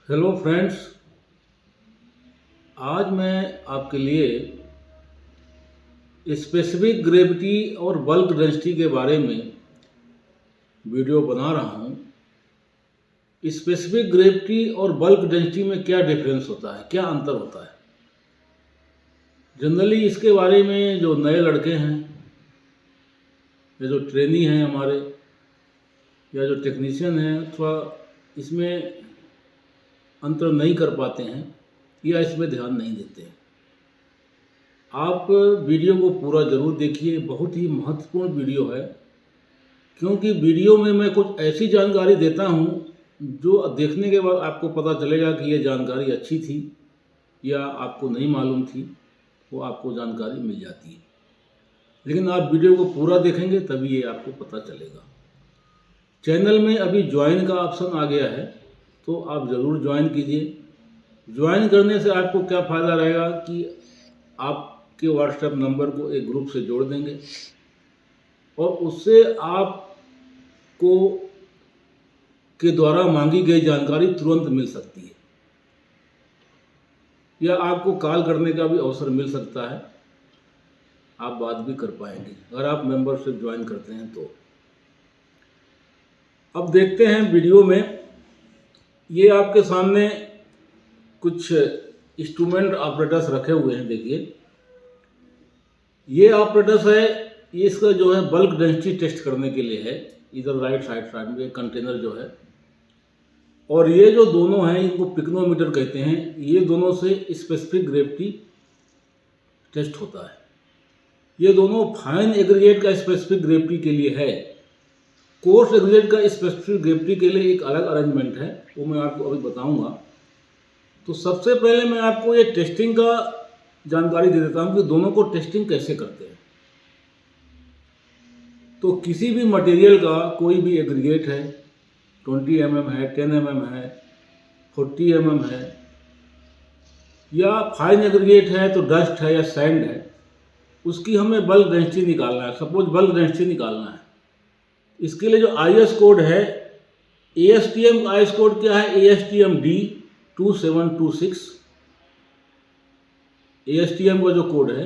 Hello friends. आज मैं आपके लिए स्पेसिफिक ग्रेविटी और बल्क डेंसिटी के बारे में वीडियो बना रहा हूँ। स्पेसिफिक ग्रेविटी और बल्क डेंसिटी में क्या डिफरेंस होता है, क्या अंतर होता है। जनरली इसके बारे में जो नए लड़के हैं या जो ट्रेनी हैं हमारे या जो टेक्नीशियन हैं थोड़ा इसमें अंतर नहीं कर पाते हैं या इसमें ध्यान नहीं देते हैं। आप वीडियो को पूरा ज़रूर देखिए, बहुत ही महत्वपूर्ण वीडियो है, क्योंकि वीडियो में मैं कुछ ऐसी जानकारी देता हूँ जो देखने के बाद आपको पता चलेगा कि ये जानकारी अच्छी थी या आपको नहीं मालूम थी, वो आपको जानकारी मिल जाती है। लेकिन आप वीडियो को पूरा देखेंगे तभी ये आपको पता चलेगा। चैनल में अभी ज्वाइन का ऑप्शन आ गया है, तो आप ज़रूर ज्वाइन कीजिए। ज्वाइन करने से आपको क्या फ़ायदा रहेगा कि आपके व्हाट्सएप नंबर को एक ग्रुप से जोड़ देंगे और उससे आपको के द्वारा मांगी गई जानकारी तुरंत मिल सकती है या आपको कॉल करने का भी अवसर मिल सकता है। आप बात भी कर पाएंगे अगर आप मेंबरशिप ज्वाइन करते हैं तो। अब देखते हैं वीडियो में। ये आपके सामने कुछ इंस्ट्रूमेंट ऑपरेटर्स रखे हुए हैं। देखिए, ये ऑपरेटर्स है, ये इसका जो है बल्क डेंसिटी टेस्ट करने के लिए है। इधर राइट साइड में एक कंटेनर जो है, और ये जो दोनों हैं इनको पिक्नोमीटर कहते हैं। ये दोनों से स्पेसिफिक ग्रेविटी टेस्ट होता है। ये दोनों फाइन एग्रीगेट का स्पेसिफिक ग्रेविटी के लिए है। कोर्स एग्रीगेट का स्पेसिफिक ग्रेविटी के लिए एक अलग अरेंजमेंट है, वो मैं आपको अभी बताऊंगा। तो सबसे पहले मैं आपको ये टेस्टिंग का जानकारी दे देता हूँ कि दोनों को टेस्टिंग कैसे करते हैं। तो किसी भी मटेरियल का कोई भी एग्रीगेट है, 20 mm है, 10 mm है, 40 mm है, या फाइन एग्रीगेट है तो डस्ट है या सैंड है, उसकी हमें बल्क डेंसिटी निकालना है। सपोज बल्क डेंसिटी निकालना है, इसके लिए जो IS कोड है, ASTM IS कोड क्या है, ASTM D2726 ASTM का जो कोड है।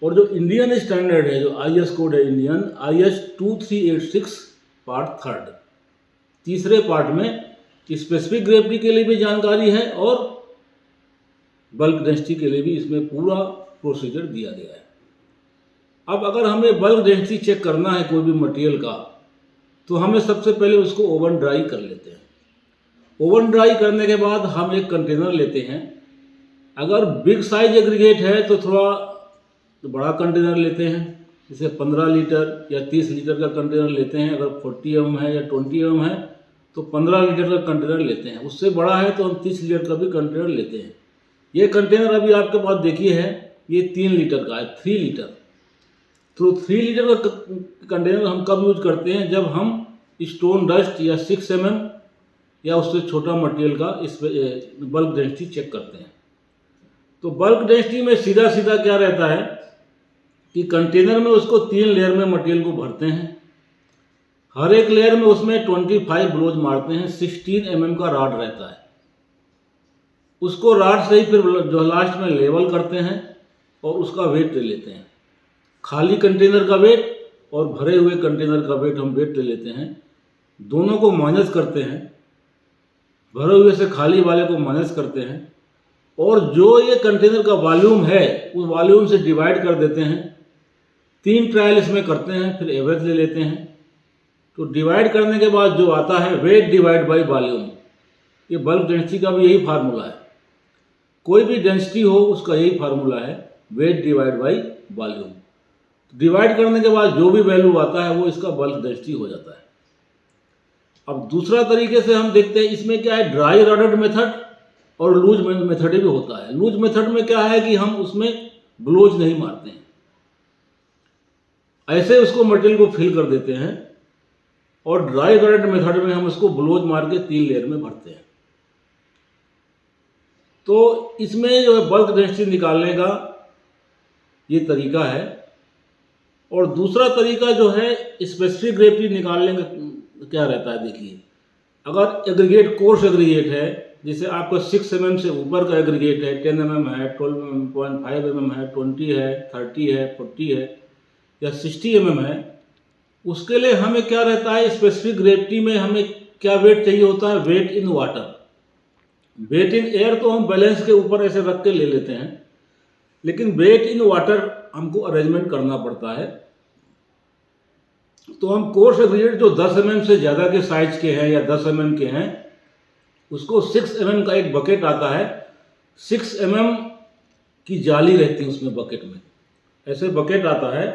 और जो इंडियन स्टैंडर्ड है, जो IS कोड है इंडियन, IS 2386 पार्ट 3 तीसरे पार्ट में स्पेसिफिक ग्रेविटी के लिए भी जानकारी है और बल्क डेंसिटी के लिए भी इसमें पूरा प्रोसीजर दिया गया है। अब अगर हमें बल्क डेंसिटी चेक करना है कोई भी मटेरियल का, तो हमें सबसे पहले उसको ओवन ड्राई कर लेते हैं। ओवन ड्राई करने के बाद हम एक कंटेनर लेते हैं। अगर बिग साइज एग्रीगेट है तो थोड़ा बड़ा कंटेनर लेते हैं, जैसे 15 लीटर या 30 लीटर का कंटेनर लेते हैं। अगर 40 mm है या 20 mm है तो 15 लीटर का कंटेनर लेते हैं। उससे बड़ा है तो हम 30 लीटर का भी कंटेनर लेते हैं। ये कंटेनर अभी आपके पास देखिए है, ये 3 लीटर का है, 3 लीटर। तो 3 लीटर का कंटेनर हम कब यूज करते हैं, जब हम स्टोन डस्ट या 6 mm या उससे छोटा मटेरियल का इस बल्क डेंसिटी चेक करते हैं। तो बल्क डेंसिटी में सीधा सीधा क्या रहता है कि कंटेनर में उसको 3 लेयर में मटेरियल को भरते हैं। हर एक लेयर में उसमें 25 ब्लोज मारते हैं। 16 mm का रॉड रहता है। उसको रॉड से ही फिर जो लास्ट में लेवल करते हैं और उसका वेट ले लेते हैं। खाली कंटेनर का वेट और भरे हुए कंटेनर का वेट हम वेट ले लेते हैं। दोनों को माइनस करते हैं, भरे हुए से खाली वाले को माइनस करते हैं, और जो ये कंटेनर का वॉल्यूम है उस वॉल्यूम से डिवाइड कर देते हैं। 3 ट्रायल इसमें करते हैं, फिर एवरेज ले लेते हैं। तो डिवाइड करने के बाद जो आता है वेट डिवाइड बाई वॉल्यूम, ये बल्क डेंसिटी का भी यही फार्मूला है। कोई भी डेंसिटी हो उसका यही फार्मूला है, weight divide by volume. Divide करने के बाद जो भी वैल्यू आता है वो इसका बल्क डेंसिटी हो जाता है। अब दूसरा तरीके से हम देखते हैं, इसमें क्या है, ड्राई रॉडेड मेथड और लूज मेथड भी होता है। लूज मेथड में क्या है कि हम उसमें ब्लोज नहीं मारते हैं, ऐसे उसको मटेरियल को फिल कर देते हैं। और ड्राई रॉडेड मेथड में हम उसको ब्लोज मार के 3 लेयर में भरते हैं। तो इसमें जो है बल्क डेंसिटी निकालने का ये तरीका है। और दूसरा तरीका जो है स्पेसिफिक ग्रेविटी निकालने का क्या रहता है, देखिए, अगर एग्रीगेट कोर्स एग्रीगेट है जैसे आपको 6 mm से ऊपर का एग्रीगेट है, 10 mm है, 12.5 mm है, 20 है, 30 है, 40 है या 60 mm है, उसके लिए हमें क्या रहता है, स्पेसिफिक ग्रेविटी में हमें क्या वेट चाहिए होता है, weight in water. Weight in air तो हम बैलेंस के ऊपर ऐसे रख के ले लेते हैं, लेकिन वेट इन वाटर हमको अरेंजमेंट करना पड़ता है। तो हम कोर्स एग्रीगेट जो 10 mm से ज़्यादा के साइज के हैं या 10 mm के हैं, उसको 6 mm का एक बकेट आता है, 6 mm की जाली रहती है उसमें बकेट में, ऐसे बकेट आता है।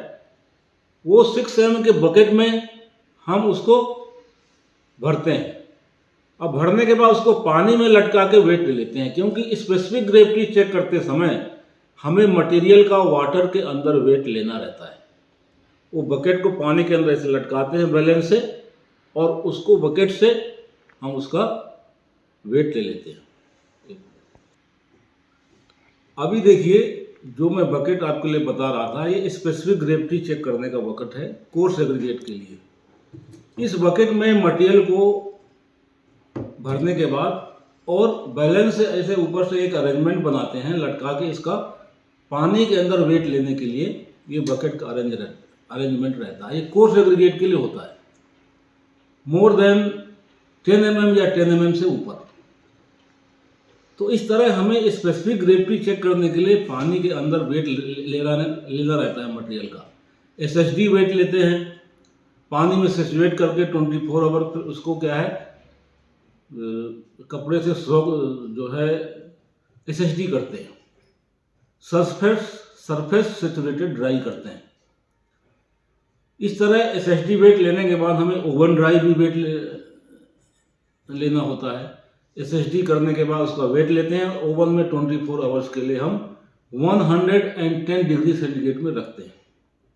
वो 6 mm के बकेट में हम उसको भरते हैं। अब भरने के बाद उसको पानी में लटका के वेट ले लेते हैं, क्योंकि स्पेसिफिक ग्रेविटी चेक करते समय हमें मटेरियल का वाटर के अंदर वेट लेना रहता है। वो बकेट को पानी के अंदर ऐसे लटकाते हैं बैलेंस से, और उसको बकेट से हम उसका वेट ले लेते हैं। अभी देखिए, जो मैं बकेट आपके लिए बता रहा था, ये स्पेसिफिक ग्रेविटी चेक करने का बकेट है कोर्स एग्रीगेट के लिए। इस बकेट में मटेरियल को भरने के बाद और बैलेंस से ऐसे ऊपर से एक अरेंजमेंट बनाते हैं लटका के, इसका पानी के अंदर वेट लेने के लिए ये बकेट का अरेंजमेंट रहता है। ये कोर्स एग्रीगेट के लिए होता है, मोर देन 10 mm या 10 mm से ऊपर। तो इस तरह हमें स्पेसिफिक ग्रेविटी चेक करने के लिए पानी के अंदर वेट लेना रहता है मटेरियल का। SHD वेट लेते हैं, पानी में सैचुरेट करके 24 आवर उसको क्या है, कपड़े से सोख जो है SHD करते हैं, सरफेस सेचुरेटेड ड्राई करते हैं। इस तरह SHD वेट लेने के बाद हमें ओवन ड्राई भी वेट लेना होता है। SHD करने के बाद उसका वेट लेते हैं, ओवन में 24 आवर्स के लिए हम 110 डिग्री सेंटीग्रेड में रखते हैं,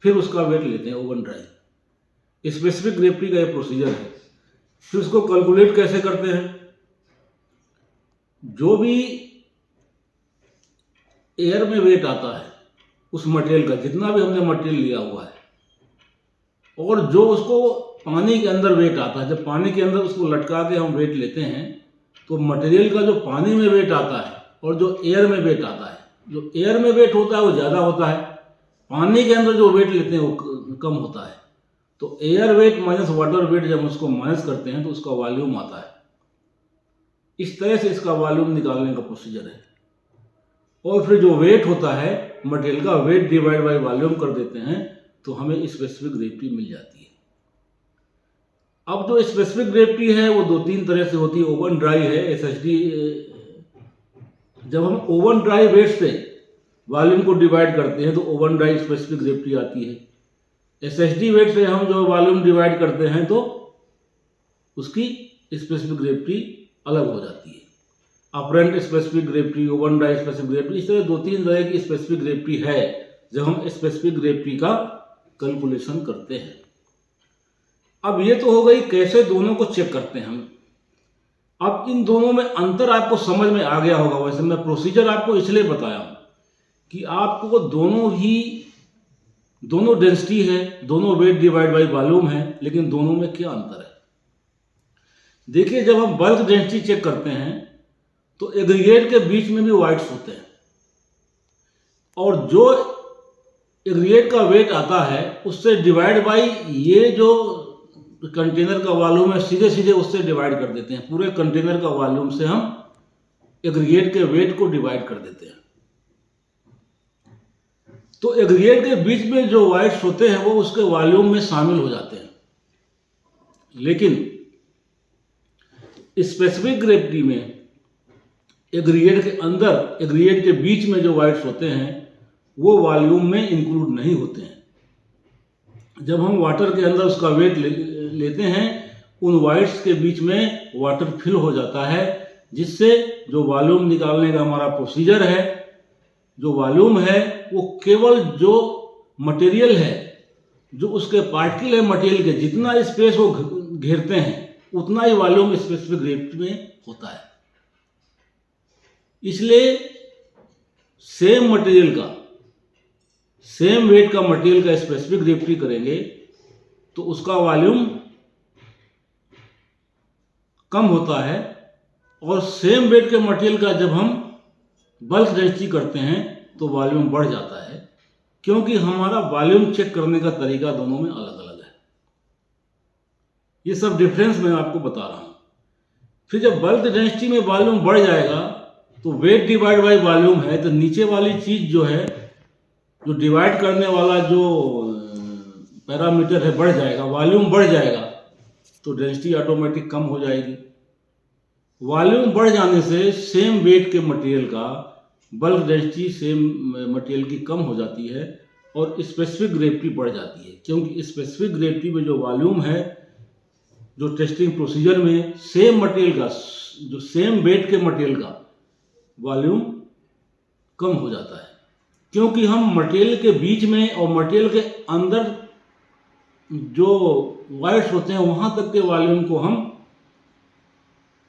फिर उसका वेट लेते हैं ओवन ड्राई। स्पेसिफिक ग्रेविटी का ये प्रोसीजर है। फिर उसको कैलकुलेट कैसे करते हैं, जो भी एयर में वेट आता है उस मटेरियल का, जितना भी हमने मटेरियल लिया हुआ है, और जो उसको पानी के अंदर वेट आता है, जब पानी के अंदर उसको लटका के हम वेट लेते हैं, तो मटेरियल का जो पानी में वेट आता है और जो एयर में वेट आता है, जो एयर में वेट होता है वो ज़्यादा होता है, पानी के अंदर जो वेट लेते हैं वो कम होता है। तो air wait minus water weight जब उसको माइनस करते हैं तो उसका वॉल्यूम आता है। इस तरह से इसका वॉल्यूम निकालने का प्रोसीजर है। और फिर जो वेट होता है मटेरियल का, वेट डिवाइड बाय वॉल्यूम कर देते हैं, तो हमें स्पेसिफिक ग्रेविटी मिल जाती है। अब जो स्पेसिफिक ग्रेविटी है वो 2-3 तरह से होती है। ओवन ड्राई है, SHD। जब हम ओवन ड्राई वेट से वॉल्यूम को डिवाइड करते हैं तो ओवन ड्राई स्पेसिफिक ग्रेविटी आती है। SHD वेट से हम जो वॉल्यूम डिवाइड करते हैं तो उसकी स्पेसिफिक ग्रेविटी अलग हो जाती है। Apparent specific gravity, oven dry specific gravity, इस तरह 2-3 तरह की स्पेसिफिक ग्रेविटी है जब हम स्पेसिफिक ग्रेविटी का कैलकुलेशन करते हैं। अब ये तो हो गई कैसे दोनों को चेक करते हैं हम। अब इन दोनों में अंतर आपको समझ में आ गया होगा। वैसे मैं प्रोसीजर आपको इसलिए बताया हूं कि आपको दोनों डेंसिटी है, दोनों वेट डिवाइड बाई वॉल्यूम है, लेकिन दोनों में क्या अंतर है। देखिए, जब हम बल्क डेंसिटी चेक करते हैं तो एग्रीगेट के बीच में भी वाइड्स होते हैं, और जो एग्रीगेट का वेट आता है उससे डिवाइड बाई ये जो कंटेनर का वॉल्यूम है, सीधे सीधे उससे डिवाइड कर देते हैं। पूरे कंटेनर का वॉल्यूम से हम एग्रीगेट के वेट को डिवाइड कर देते हैं। तो एग्रीगेट के बीच में जो वाइड्स होते हैं वो उसके वॉल्यूम में शामिल हो जाते हैं। लेकिन स्पेसिफिक ग्रेविटी में एग्रीगेट के अंदर, एग्रीगेट के बीच में जो वाइड्स होते हैं वो वॉल्यूम में इंक्लूड नहीं होते हैं। जब हम वाटर के अंदर उसका वेट लेते हैं, उन वाइड्स के बीच में वाटर फिल हो जाता है, जिससे जो वॉल्यूम निकालने का हमारा प्रोसीजर है, जो वॉल्यूम है वो केवल जो मटेरियल है, जो उसके पार्टिकल है मटेरियल के, जितना स्पेस वो घेरते हैं उतना ही वॉल्यूम स्पेसिफिक ग्रेविटी में होता है। इसलिए सेम मटेरियल का, सेम वेट का मटेरियल का स्पेसिफिक ग्रेविटी करेंगे तो उसका वॉल्यूम कम होता है, और सेम वेट के मटेरियल का जब हम बल्क डेंसिटी करते हैं तो वॉल्यूम बढ़ जाता है, क्योंकि हमारा वॉल्यूम चेक करने का तरीका दोनों में अलग अलग है। ये सब डिफरेंस मैं आपको बता रहा हूँ। फिर जब बल्क डेंसिटी में वॉल्यूम बढ़ जाएगा तो वेट डिवाइड बाय वॉल्यूम है, तो नीचे वाली चीज़ जो है, जो डिवाइड करने वाला जो पैरामीटर है बढ़ जाएगा, वॉल्यूम बढ़ जाएगा, तो डेंसिटी ऑटोमेटिक कम हो जाएगी। वॉल्यूम बढ़ जाने से सेम वेट के मटेरियल का बल्क डेंसिटी सेम मटेरियल की कम हो जाती है और स्पेसिफिक ग्रेविटी बढ़ जाती है, क्योंकि स्पेसिफिक ग्रेविटी में जो वॉल्यूम है, जो टेस्टिंग प्रोसीजर में सेम मटेरियल का, जो सेम वेट के मटेरियल का वॉल्यूम कम हो जाता है, क्योंकि हम मटेरियल के बीच में और मटेरियल के अंदर जो वाइट्स होते हैं वहाँ तक के वॉल्यूम को हम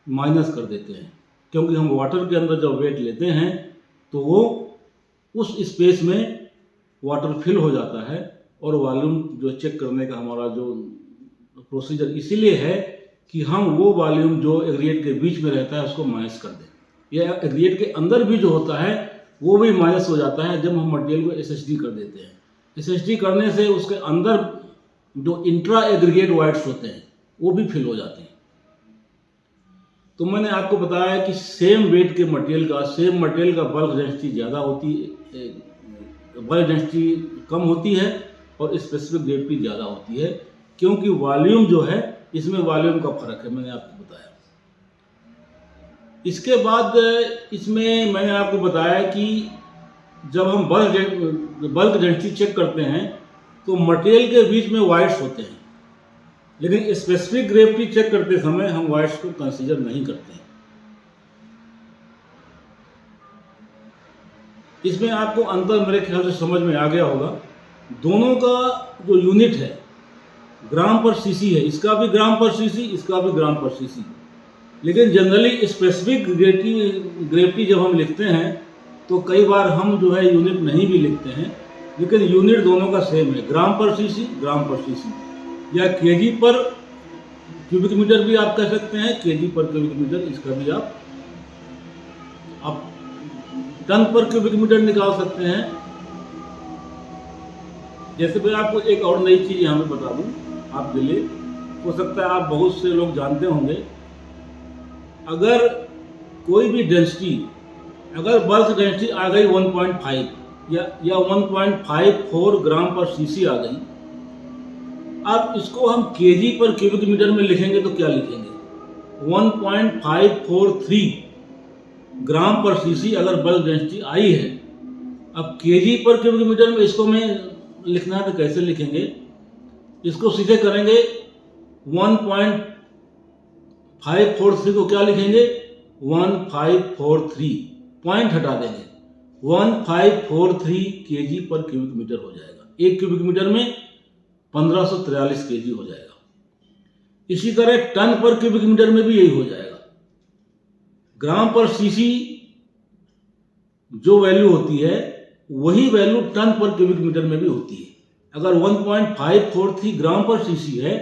माइनस कर देते हैं, क्योंकि हम वाटर के अंदर जब वेट लेते हैं तो वो उस स्पेस में वाटर फिल हो जाता है और वॉल्यूम जो चेक करने का हमारा जो प्रोसीजर इसीलिए है कि हम वो वॉल्यूम जो एग्रीगेट के बीच में रहता है उसको माइनस कर दें, या एग्रीगेट के अंदर भी जो होता है वो भी माइनस हो जाता है जब हम मटेरियल को एसएसडी कर देते हैं। एसएसडी करने से उसके अंदर जो इंट्रा एग्रीगेट वाइट्स होते हैं वो भी फिल हो जाते हैं। तो मैंने आपको बताया कि सेम वेट के मटेरियल का, सेम मटेरियल का बल्क डेंसिटी ज़्यादा होती है, बल्क डेंसिटी कम होती है और स्पेसिफिक ग्रेविटी ज़्यादा होती है, क्योंकि वॉल्यूम जो है, इसमें वॉल्यूम का फर्क है, मैंने आपको बताया। इसके बाद इसमें मैंने आपको बताया कि जब हम बल्क डेंसिटी चेक करते हैं तो मटेरियल के बीच में वाइट्स होते हैं, लेकिन स्पेसिफिक ग्रेविटी चेक करते समय हम वाइट्स को कंसीडर नहीं करते हैं। इसमें आपको अंतर मेरे ख्याल से समझ में आ गया होगा। दोनों का जो यूनिट है ग्राम पर सीसी है, इसका भी ग्राम पर सीसी, इसका भी ग्राम पर सीसी, लेकिन जनरली स्पेसिफिक ग्रेविटी जब हम लिखते हैं तो कई बार हम जो है यूनिट नहीं भी लिखते हैं, लेकिन यूनिट दोनों का सेम है, ग्राम पर सीसी, ग्राम पर सीसी, या केजी पर क्यूबिक मीटर भी आप कह सकते हैं, केजी पर क्यूबिक मीटर, इसका भी आप टन पर क्यूबिक मीटर निकाल सकते हैं। जैसे मैं आपको एक और नई चीज़ यहाँ पे बता दूँ आपके लिए, हो सकता है आप बहुत से लोग जानते होंगे, अगर कोई भी डेंसिटी, अगर बल्क डेंसिटी आ गई 1.5 या 1.54 ग्राम पर सीसी आ गई, अब इसको हम केजी पर क्यूबिक मीटर में लिखेंगे तो क्या लिखेंगे? 1.543 ग्राम पर सीसी अगर बल्क डेंसिटी आई है, अब केजी पर क्यूबिक मीटर में इसको मैं लिखना है तो कैसे लिखेंगे? इसको सीधे करेंगे, 1.543 को क्या लिखेंगे? 1543, पॉइंट हटा देंगे, 1543 केजी पर क्यूबिक मीटर हो जाएगा। एक क्यूबिक मीटर में 1543 केजी हो जाएगा। इसी तरह टन पर क्यूबिक मीटर में भी यही हो जाएगा। ग्राम पर सीसी जो वैल्यू होती है वही वैल्यू टन पर क्यूबिक मीटर में भी होती है। अगर 1.543 ग्राम पर सीसी है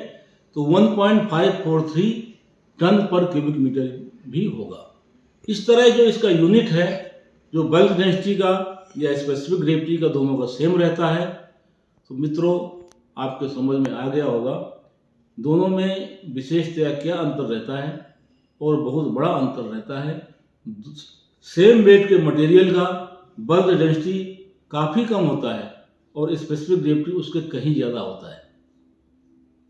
तो 1.543 टन पर क्यूबिक मीटर भी होगा। इस तरह जो इसका यूनिट है, जो बल्क डेंसिटी का या स्पेसिफिक ग्रेविटी का, दोनों का सेम रहता है। तो मित्रों, आपके समझ में आ गया होगा दोनों में विशेषतया क्या अंतर रहता है, और बहुत बड़ा अंतर रहता है। सेम वेट के मटेरियल का बल्क डेंसिटी काफ़ी कम होता है और स्पेसिफिक ग्रेविटी उसके कहीं ज़्यादा होता है।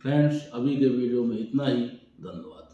फ्रेंड्स, अभी के वीडियो में इतना ही। धन्यवाद।